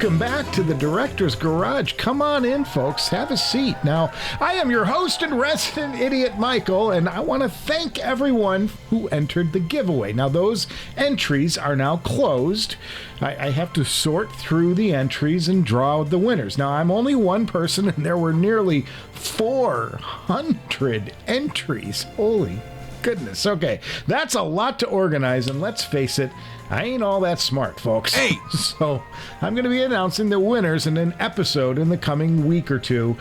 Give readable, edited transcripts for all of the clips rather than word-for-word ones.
welcome back to the Director's Garage. Come on in, folks. Have a seat. Now, I am your host and resident idiot, Michael, and I want to thank everyone who entered the giveaway. Now, those entries are now closed. I have to sort through the entries and draw the winners. Now, I'm only one person, and there were nearly 400 entries. Holy goodness. Okay, that's a lot to organize, and let's face it, I ain't all that smart, folks. Hey! So I'm going to be announcing the winners in an episode in the coming week or two.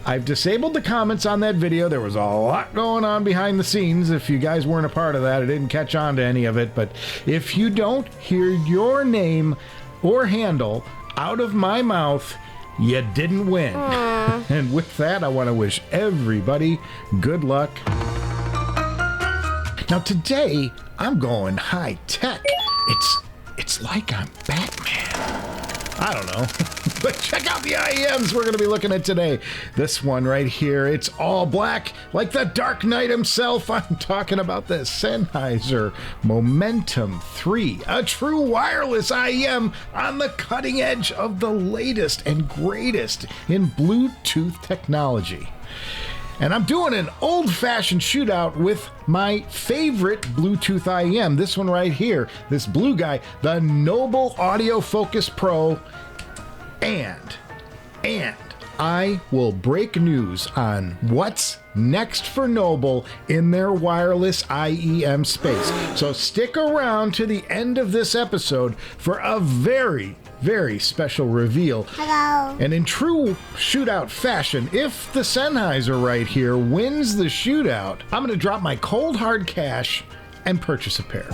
I've disabled the comments on that video. There was a lot going on behind the scenes. If you guys weren't a part of that, I didn't catch on to any of it. But if you don't hear your name or handle out of my mouth, you didn't win. And with that, I want to wish everybody good luck. Now today, I'm going high tech. It's like I'm Batman. I don't know. But check out the IEMs we're going to be looking at today. This one right here, it's all black, like the Dark Knight himself. I'm talking about the Sennheiser Momentum 3, a true wireless IEM on the cutting edge of the latest and greatest in Bluetooth technology. And I'm doing an old-fashioned shootout with my favorite Bluetooth IEM. This one right here, this blue guy, the Noble Audio Focus Pro. And I will break news on what's next for Noble in their wireless IEM space. So stick around to the end of this episode for a very special reveal. Hello. And in true shootout fashion, if the Sennheiser right here wins the shootout, I'm going to drop my cold hard cash and purchase a pair.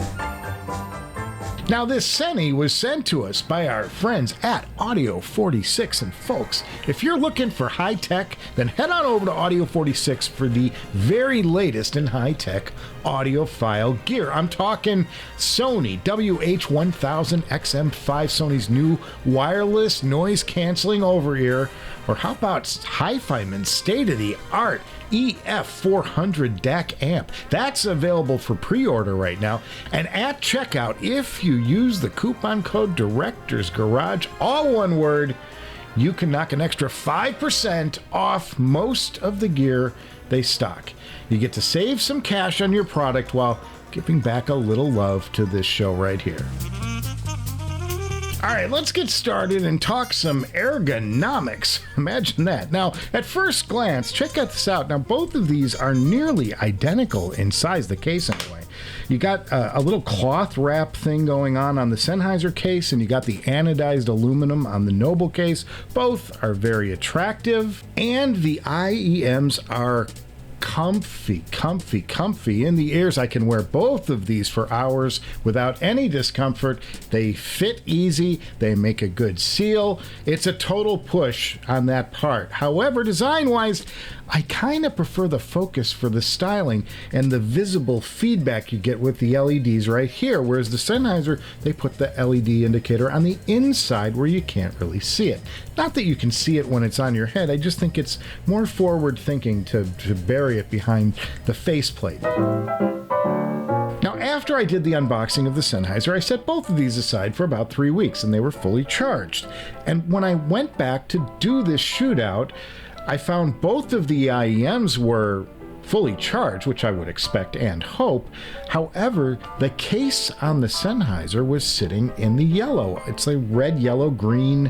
Now, this Senny was sent to us by our friends at Audio 46, and folks, if you're looking for high tech, then head on over to Audio 46 for the very latest in high tech audiophile gear. I'm talking Sony WH-1000 XM5, Sony's new wireless noise canceling over ear, or how about Hifiman's state-of-the-art EF400 DAC amp. That's available for pre-order right now. And at checkout, if you use the coupon code Director's Garage, all one word, you can knock an extra 5% off most of the gear they stock. You get to save some cash on your product while giving back a little love to this show right here. All right, let's get started and talk some ergonomics. Imagine that. Now, at first glance, check this out. Now, both of these are nearly identical in size, the case anyway. You got a little cloth wrap thing going on the Sennheiser case, and you got the anodized aluminum on the Noble case. Both are very attractive, and the IEMs are comfy in the ears. I can wear both of these for hours without any discomfort. They fit easy. They make a good seal. It's a total push on that part. However, design-wise, I kind of prefer the Fokus for the styling and the visible feedback you get with the LEDs right here, whereas the Sennheiser, they put the LED indicator on the inside where you can't really see it. Not that you can see it when it's on your head, I just think it's more forward-thinking to bury it behind the faceplate. Now, after I did the unboxing of the Sennheiser, I set both of these aside for about 3 weeks, and they were fully charged. And when I went back to do this shootout, I found both of the IEMs were fully charged, which I would expect and hope. However, the case on the Sennheiser was sitting in the yellow. It's a red, yellow, green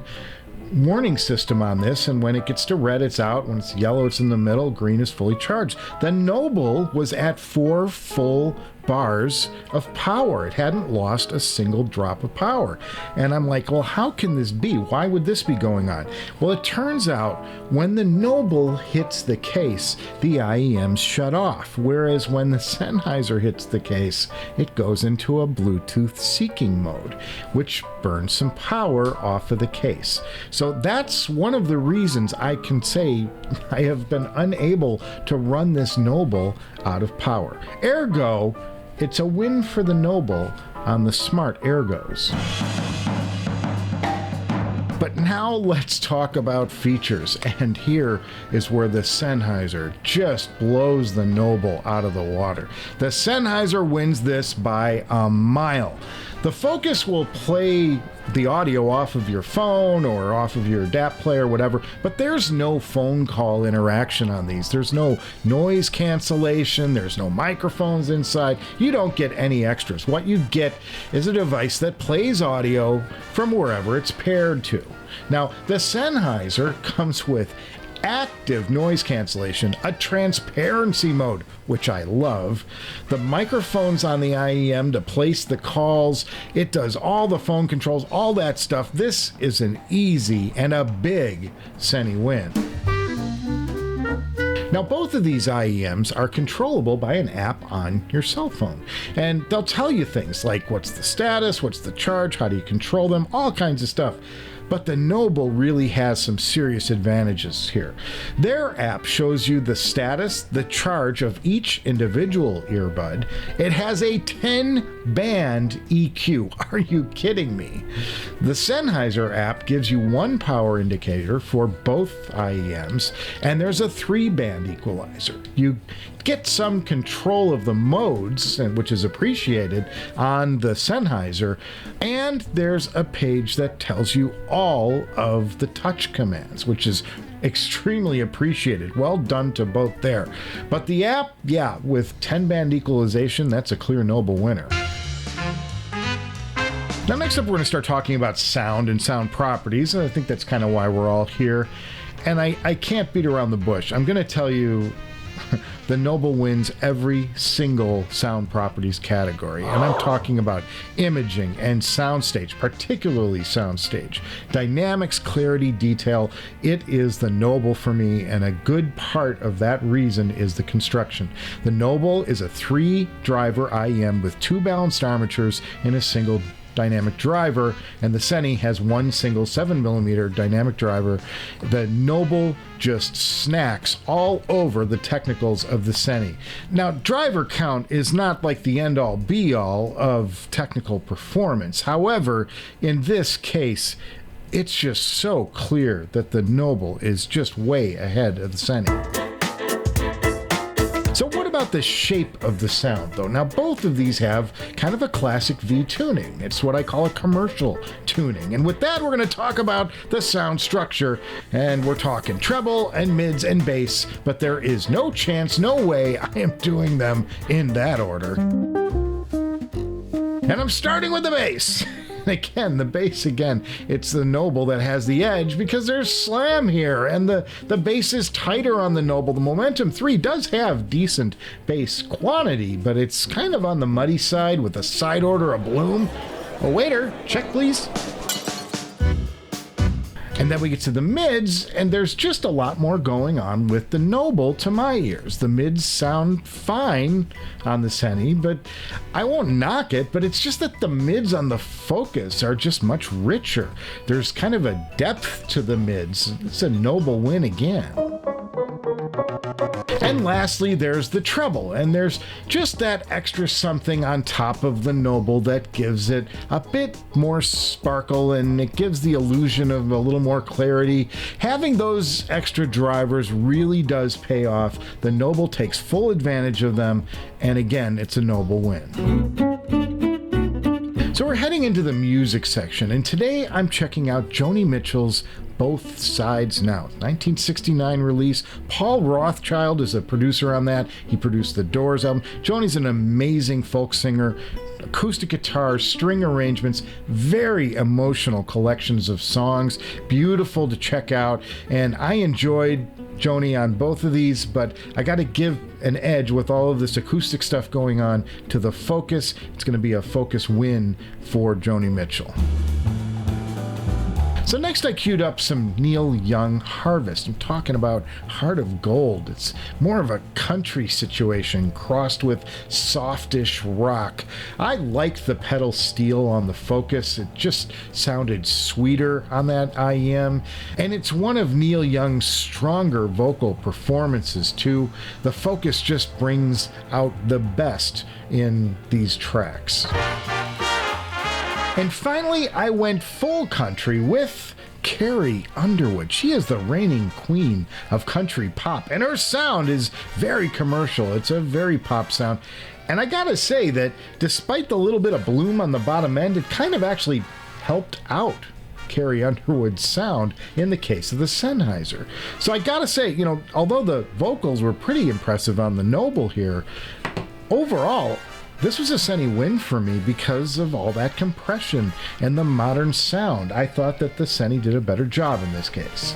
warning system on this, and when it gets to red, it's out. When it's yellow, it's in the middle. Green is fully charged. The Noble was at 4 full bars of power. It hadn't lost a single drop of power. And I'm like, well, how can this be? Why would this be going on? Well, it turns out when the Noble hits the case, the IEMs shut off. Whereas when the Sennheiser hits the case, it goes into a Bluetooth seeking mode, which burns some power off of the case. So that's one of the reasons I can say I have been unable to run this Noble out of power. Ergo, it's a win for the Noble on the smart Ergos. But now let's talk about features, and here is where the Sennheiser just blows the Noble out of the water. The Sennheiser wins this by a mile. The Fokus will play the audio off of your phone or off of your DAP player, whatever, but there's no phone call interaction on these. There's no noise cancellation. There's no microphones inside. You don't get any extras. What you get is a device that plays audio from wherever it's paired to. Now, the Sennheiser comes with active noise cancellation, a transparency mode, which I love, the microphones on the IEM to place the calls, it does all the phone controls, all that stuff. This is an easy and a big Senny win. Now, both of these IEMs are controllable by an app on your cell phone, and they'll tell you things like what's the status, what's the charge, how do you control them, all kinds of stuff. But the Noble really has some serious advantages here. Their app shows you the status, the charge of each individual earbud. It has a 10-band EQ. Are you kidding me? The Sennheiser app gives you one power indicator for both IEMs, and there's a 3-band equalizer. You get some control of the modes, which is appreciated on the Sennheiser, and there's a page that tells you all of the touch commands, which is extremely appreciated. Well done to both there. But the app, yeah, with 10-band equalization, that's a clear Noble winner. Now, next up, we're going to start talking about sound and sound properties, and I think that's kind of why we're all here. And I can't beat around the bush. I'm going to tell you the Noble wins every single sound properties category, and I'm talking about imaging and soundstage, particularly soundstage. Dynamics, clarity, detail, it is the Noble for me, and a good part of that reason is the construction. The Noble is a 3-driver IEM with 2 balanced armatures in a single dynamic driver, and the Senny has one single 7mm dynamic driver. The Noble just snacks all over the technicals of the Senny. Now, driver count is not like the end-all be-all of technical performance. However, in this case, it's just so clear that the Noble is just way ahead of the Senny. So what about the shape of the sound, though? Now, both of these have kind of a classic V tuning. It's what I call a commercial tuning. And with that, we're going to talk about the sound structure. And we're talking treble and mids and bass, but there is no chance, no way I am doing them in that order. And I'm starting with the bass. Again, the bass, it's the Noble that has the edge because there's slam here, and the bass is tighter on the Noble. The Momentum 3 does have decent bass quantity, but it's kind of on the muddy side with a side order of bloom. A waiter, check please. And then we get to the mids, and there's just a lot more going on with the Noble to my ears. The mids sound fine on the Senny, but I won't knock it, but it's just that the mids on the Fokus are just much richer. There's kind of a depth to the mids. It's a Noble win again. And lastly, there's the treble, and there's just that extra something on top of the Noble that gives it a bit more sparkle, and it gives the illusion of a little more clarity. Having those extra drivers really does pay off. The Noble takes full advantage of them, and again, it's a Noble win. So we're heading into the music section, and today I'm checking out Joni Mitchell's Both Sides Now, 1969 release. Paul Rothchild is a producer on that. He produced the Doors album. Joni's an amazing folk singer, acoustic guitar, string arrangements, very emotional collections of songs, beautiful to check out, and I enjoyed Joni on both of these, but I got to give an edge with all of this acoustic stuff going on to the Fokus. It's going to be a Fokus win for Joni Mitchell. So next I queued up some Neil Young Harvest. I'm talking about Heart of Gold. It's more of a country situation crossed with softish rock. I liked the pedal steel on the Fokus. It just sounded sweeter on that IEM. And it's one of Neil Young's stronger vocal performances too. The Fokus just brings out the best in these tracks. And finally, I went full country with Carrie Underwood. She is the reigning queen of country pop, and her sound is very commercial. It's a very pop sound. And I gotta say that despite the little bit of bloom on the bottom end, it kind of actually helped out Carrie Underwood's sound in the case of the Sennheiser. So I gotta say, you know, although the vocals were pretty impressive on the Noble here, overall, this was a Senny win for me because of all that compression and the modern sound. I thought that the Senny did a better job in this case.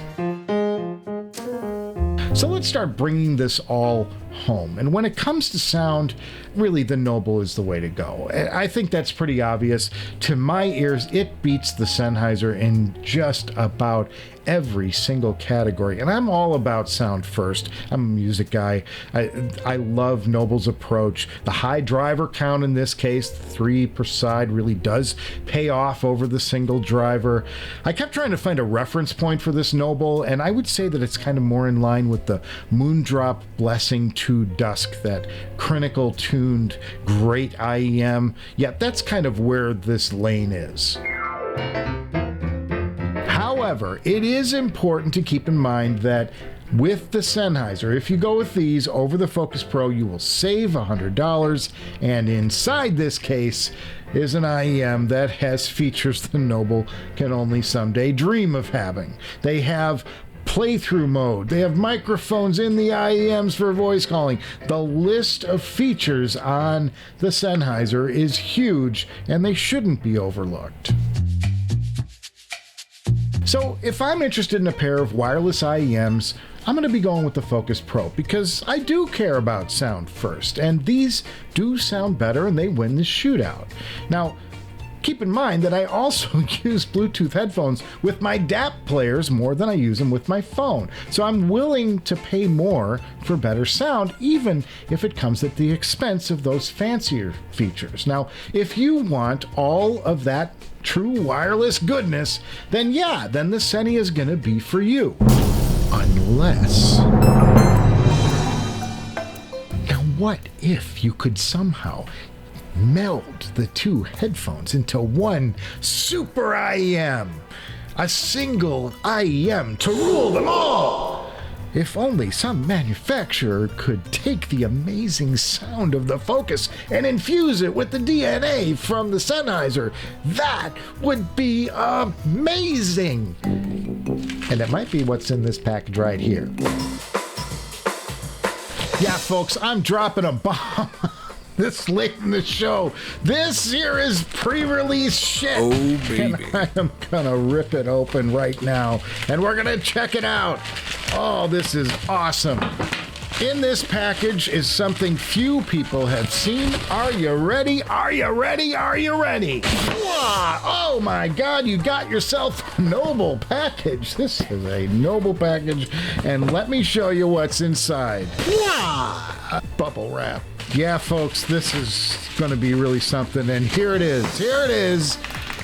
So let's start bringing this all home. And when it comes to sound, really the Noble is the way to go. I think that's pretty obvious. To my ears, it beats the Sennheiser in just about every single category. And I'm all about sound first. I'm a music guy. I love Noble's approach. The high driver count in this case, 3 per side, really does pay off over the single driver. I kept trying to find a reference point for this Noble, and I would say that it's kind of more in line with the Moondrop Blessing to Dusk, that critical tuned great IEM. Yeah, that's kind of where this lane is. However, it is important to keep in mind that with the Sennheiser, if you go with these over the Fokus Pro, you will save $100, and inside this case is an IEM that has features the Noble can only someday dream of having. They have playthrough mode, they have microphones in the IEMs for voice calling. The list of features on the Sennheiser is huge, and they shouldn't be overlooked. So if I'm interested in a pair of wireless IEMs, I'm going to be going with the Fokus Pro because I do care about sound first, and these do sound better and they win the shootout. Now, keep in mind that I also use Bluetooth headphones with my DAP players more than I use them with my phone. So I'm willing to pay more for better sound, even if it comes at the expense of those fancier features. Now, if you want all of that true wireless goodness, then yeah, then the Senny is going to be for you. Unless... Now, what if you could somehow meld the two headphones into one super IEM? A single IEM to rule them all! If only some manufacturer could take the amazing sound of the Fokus and infuse it with the DNA from the Sennheiser, that would be amazing! And it might be what's in this package right here. Yeah, folks, I'm dropping a bomb this late in the show. This here is pre-release shit. Oh, baby. And I am gonna rip it open right now, and we're gonna check it out. Oh, this is awesome. In this package is something few people have seen. Are you ready? Are you ready? Are you ready? Wow. Oh my God, you got yourself a Noble package. This is a Noble package, and let me show you what's inside. Wow. Bubble wrap. Yeah, folks, this is going to be really something, and here it is. Here it is.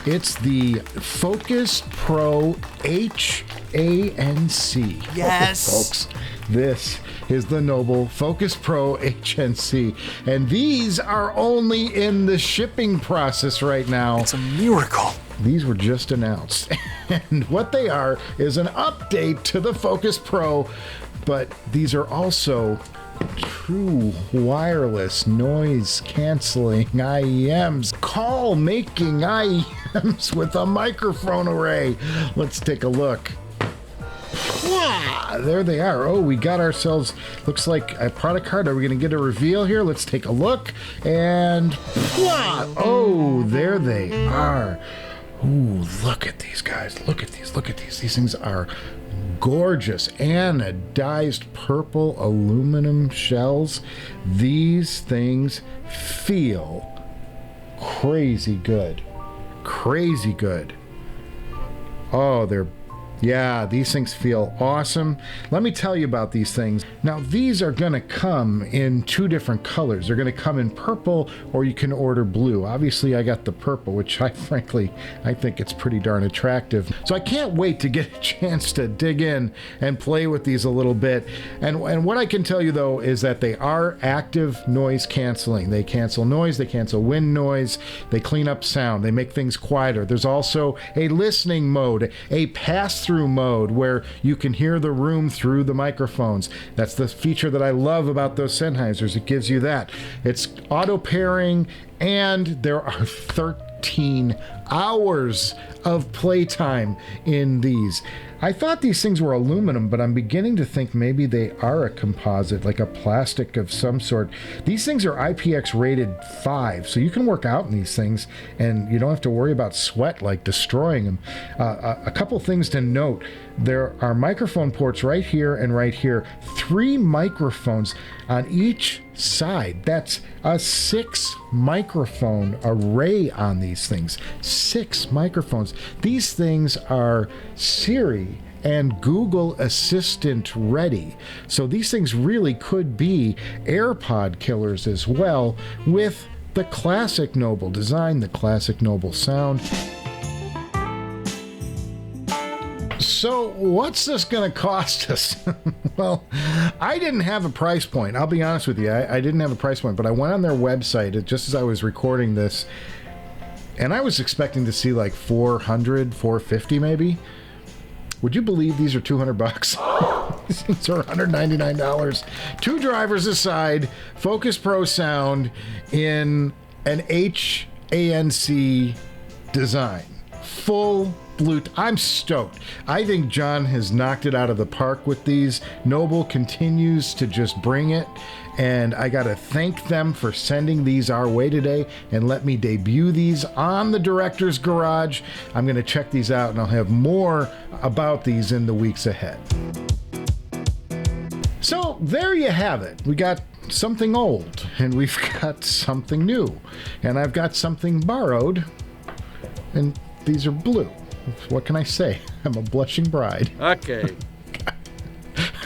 It's the Fokus Pro H-ANC. Yes. Oh, folks, this is the Noble Fokus Pro HNC, and these are only in the shipping process right now. It's a miracle. These were just announced, and what they are is an update to the Fokus Pro, but these are also true wireless noise canceling IEMs, call making IEMs with a microphone array. Let's take a look. There they are. Oh, we got ourselves, looks like a product card. Are we going to get a reveal here? Let's take a look. And oh, there they are. Ooh, look at these guys. Look at these. Look at these. These things are gorgeous. Anodized purple aluminum shells. These things feel crazy good. Crazy good. Oh, they're Yeah, these things feel awesome. Let me tell you about these things. Now, these are going to come in 2 different colors. They're going to come in purple, or you can order blue. Obviously, I got the purple, which I think it's pretty darn attractive. So I can't wait to get a chance to dig in and play with these a little bit. And what I can tell you, though, is that they are active noise canceling. They cancel noise, they cancel wind noise, they clean up sound, they make things quieter. There's also a listening mode, a pass-through mode where you can hear the room through the microphones. That's the feature that I love about those Sennheisers. It gives you that. It's auto pairing, and there are 13 hours of playtime in these. I thought these things were aluminum, but I'm beginning to think maybe they are a composite, like a plastic of some sort. These things are IPX rated 5, so you can work out in these things, and you don't have to worry about sweat, like destroying them. A couple things to note. There are microphone ports right here and right here. 3 microphones on each side. That's a 6 microphone array on these things. 6 microphones. These things are Siri and Google Assistant ready. So these things really could be AirPod killers as well, with the classic Noble design, the classic Noble sound. So what's this going to cost us? Well, I didn't have a price point. I'll be honest with you. I didn't have a price point, but I went on their website just as I was recording this, and I was expecting to see like $400, $450 maybe. Would you believe these are $200? These things are $199. 2 drivers aside, Fokus Pro sound in an H-ANC design. Full Bluetooth. I'm stoked. I think John has knocked it out of the park with these. Noble continues to just bring it, and I gotta thank them for sending these our way today and let me debut these on the Director's Garage. I'm gonna check these out, and I'll have more about these in the weeks ahead. So there you have it. We got something old, and we've got something new, and I've got something borrowed, and these are blue. What can I say? I'm a blushing bride. Okay.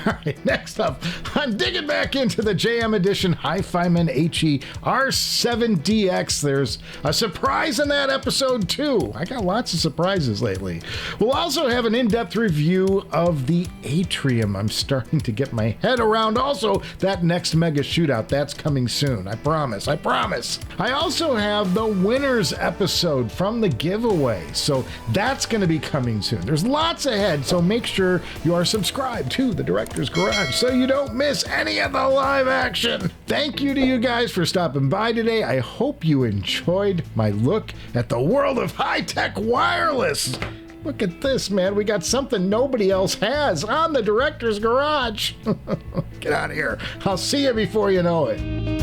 All right, next up, I'm digging back into the JM Edition Hifiman HE R7DX. There's a surprise in that episode, too. I got lots of surprises lately. We'll also have an in-depth review of the Atrium. I'm starting to get my head around also that next mega shootout. That's coming soon. I promise. I promise. I also have the winners episode from the giveaway. So that's going to be coming soon. There's lots ahead, so make sure you are subscribed to the Director's Garage so you don't miss any of the live action. Thank you to you guys for stopping by today. I hope you enjoyed my look at the world of high-tech wireless. Look at this, man. We got something nobody else has on the Director's Garage. Get out of here. I'll see you before you know it.